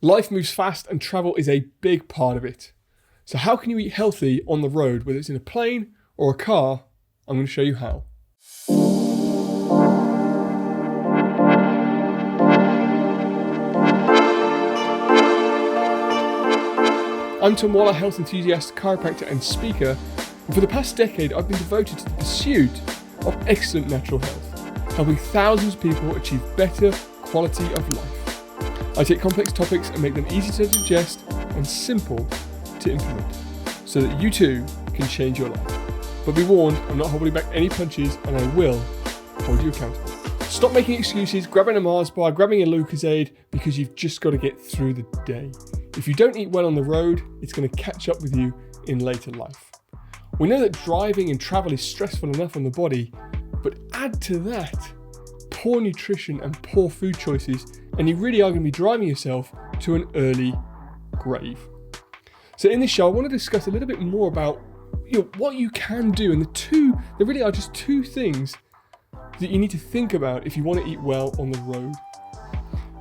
Life moves fast and travel is a big part of it. So how can you eat healthy on the road, whether it's in a plane or a car? I'm going to show you how. I'm Tom Waller, health enthusiast, chiropractor and speaker, and for the past decade I've been devoted to the pursuit of excellent natural health, helping thousands of people achieve better quality of life. I take complex topics and make them easy to digest and simple to implement, so that you too can change your life. But be warned, I'm not holding back any punches and I will hold you accountable. Stop making excuses, grabbing a Mars bar, grabbing a Lucozade, because you've just got to get through the day. If you don't eat well on the road, it's going to catch up with you in later life. We know that driving and travel is stressful enough on the body, but add to that poor nutrition and poor food choices, and you really are going to be driving yourself to an early grave. So in this show, I want to discuss a little bit more about what you can do, and there really are just two things that you need to think about if you want to eat well on the road.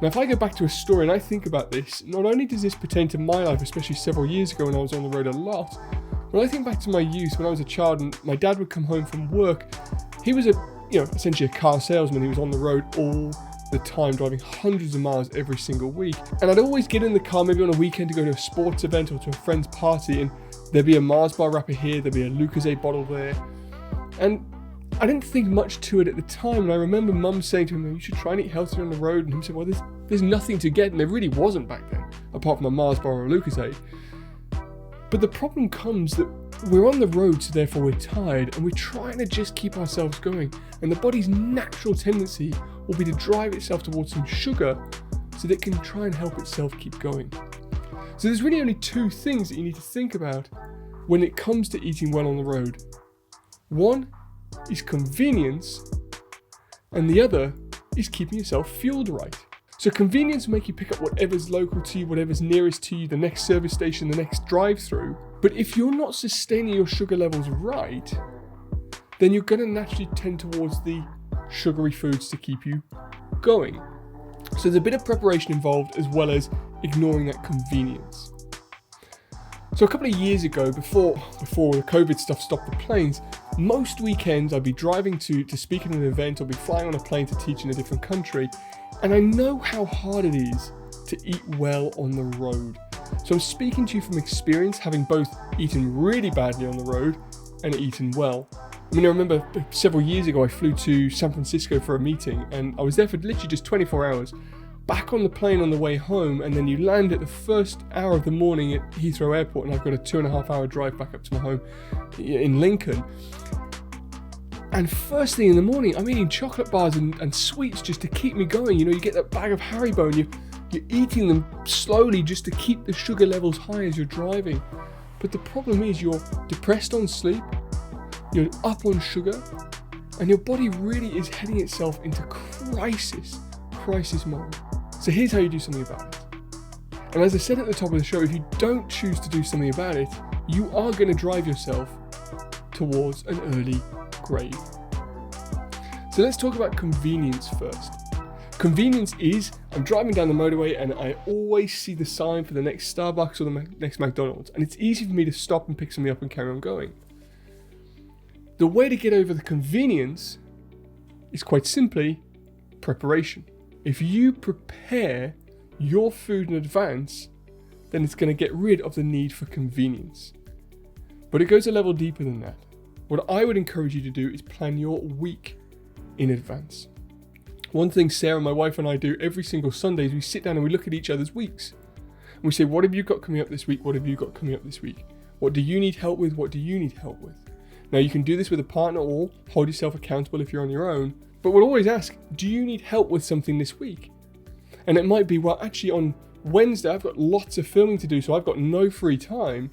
Now, if I go back to a story and I think about this, not only does this pertain to my life, especially several years ago when I was on the road a lot, when I think back to my youth, when I was a child and my dad would come home from work, he was essentially a car salesman. He was on the road all the time, driving hundreds of miles every single week. And I'd always get in the car, maybe on a weekend, to go to a sports event or to a friend's party, and there'd be a Mars bar wrapper here, there'd be a Lucozade bottle there. And I didn't think much to it at the time, and I remember Mum saying to him, you should try and eat healthier on the road, and him saying, well, there's nothing to get, and there really wasn't back then, apart from a Mars bar or a Lucozade. But the problem comes that we're on the road, so therefore we're tired, and we're trying to just keep ourselves going, and the body's natural tendency will be to drive itself towards some sugar so that it can try and help itself keep going. So there's really only two things that you need to think about when it comes to eating well on the road. One is convenience, and the other is keeping yourself fueled right. So convenience will make you pick up whatever's local to you, whatever's nearest to you, the next service station, the next drive-through. But if you're not sustaining your sugar levels right, then you're going to naturally tend towards the sugary foods to keep you going. So there's a bit of preparation involved, as well as ignoring that convenience. So a couple of years ago, before the COVID stuff stopped the planes, most weekends I'd be driving to speak at an event, or be flying on a plane to teach in a different country, and I know how hard it is to eat well on the road. So I'm speaking to you from experience, having both eaten really badly on the road and eaten well. I mean, I remember several years ago I flew to San Francisco for a meeting, and I was there for literally just 24 hours. Back on the plane on the way home, and then you land at the first hour of the morning at Heathrow Airport, and I've got a 2.5 hour drive back up to my home in Lincoln. And first thing in the morning, I'm eating chocolate bars and sweets just to keep me going. You get that bag of Haribo, and you're eating them slowly just to keep the sugar levels high as you're driving. But the problem is you're depressed on sleep, you're up on sugar, and your body really is heading itself into crisis mode. So here's how you do something about it. And as I said at the top of the show, if you don't choose to do something about it, you are going to drive yourself towards an early grave. So let's talk about convenience first. Convenience is, I'm driving down the motorway and I always see the sign for the next Starbucks or the next McDonald's, and it's easy for me to stop and pick something up and carry on going. The way to get over the convenience is quite simply preparation. If you prepare your food in advance, then it's going to get rid of the need for convenience. But it goes a level deeper than that. What I would encourage you to do is plan your week in advance. One thing Sarah, my wife, and I do every single Sunday is we sit down and we look at each other's weeks. And we say, what have you got coming up this week? What have you got coming up this week? What do you need help with? What do you need help with? Now, you can do this with a partner or hold yourself accountable if you're on your own. But we'll always ask, do you need help with something this week? And it might be, well, actually on Wednesday, I've got lots of filming to do, so I've got no free time.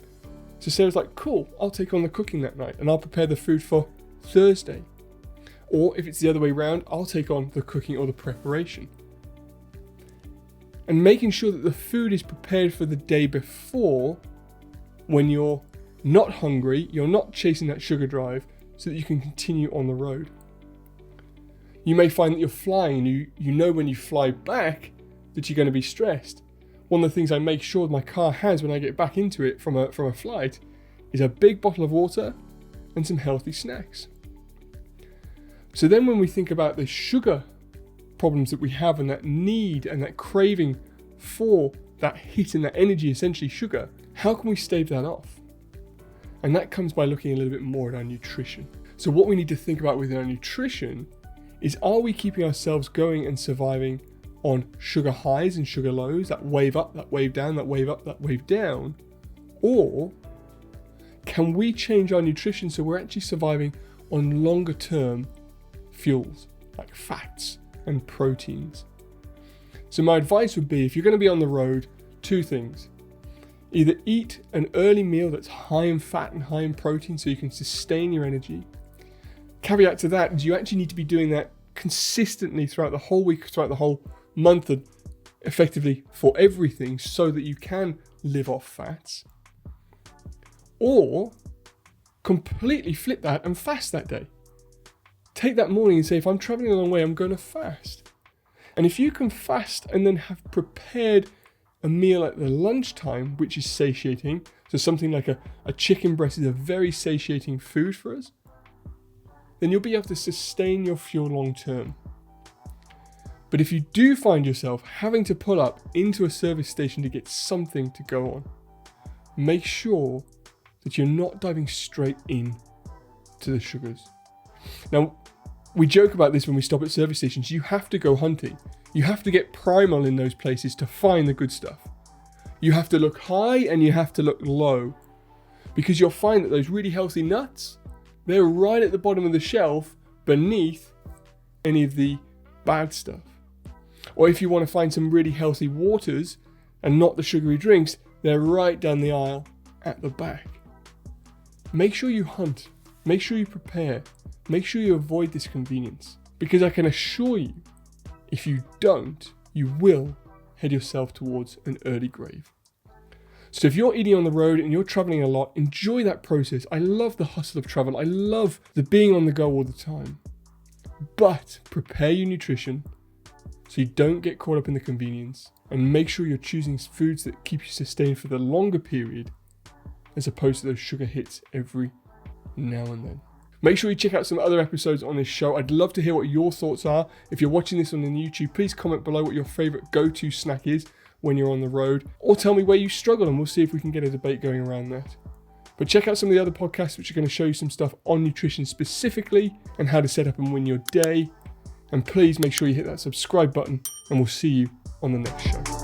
So Sarah's like, cool, I'll take on the cooking that night and I'll prepare the food for Thursday. Or if it's the other way around, I'll take on the cooking or the preparation. And making sure that the food is prepared for the day before, when you're not hungry, you're not chasing that sugar drive, so that you can continue on the road. You may find that you're flying and you know when you fly back that you're going to be stressed. one of the things I make sure my car has when I get back into it from a flight is a big bottle of water and some healthy snacks. So then when we think about the sugar problems that we have and that need and that craving for that hit and that energy, essentially sugar, how can we stave that off? And that comes by looking a little bit more at our nutrition. So what we need to think about with our nutrition is, are we keeping ourselves going and surviving on sugar highs and sugar lows, that wave up, that wave down, that wave up, that wave down? Or can we change our nutrition so we're actually surviving on longer term fuels like fats and proteins? So my advice would be, if you're going to be on the road, two things. Either eat an early meal that's high in fat and high in protein so you can sustain your energy. Caveat to that is you actually need to be doing that consistently throughout the whole week, throughout the whole month, and effectively for everything, so that you can live off fats. Or completely flip that and fast that day. Take that morning and say, if I'm traveling a long way, I'm going to fast. And if you can fast and then have prepared a meal at the lunchtime, which is satiating, so something like a chicken breast is a very satiating food for us, then you'll be able to sustain your fuel long term. But if you do find yourself having to pull up into a service station to get something to go on, make sure that you're not diving straight in to the sugars. Now, we joke about this when we stop at service stations. You have to go hunting. You have to get primal in those places to find the good stuff. You have to look high and you have to look low, because you'll find that those really healthy nuts, they're right at the bottom of the shelf beneath any of the bad stuff. Or if you want to find some really healthy waters and not the sugary drinks, they're right down the aisle at the back. Make sure you hunt. Make sure you prepare. Make sure you avoid this convenience, because I can assure you, if you don't, you will head yourself towards an early grave. So if you're eating on the road and you're traveling a lot, enjoy that process. I love the hustle of travel. I love the being on the go all the time. But prepare your nutrition so you don't get caught up in the convenience, and make sure you're choosing foods that keep you sustained for the longer period, as opposed to those sugar hits every now and then. Make sure you check out some other episodes on this show. I'd love to hear what your thoughts are. If you're watching this on the YouTube, please comment below what your favorite go-to snack is when you're on the road, or tell me where you struggle, and we'll see if we can get a debate going around that. But check out some of the other podcasts which are going to show you some stuff on nutrition specifically and how to set up and win your day. And please make sure you hit that subscribe button, and we'll see you on the next show.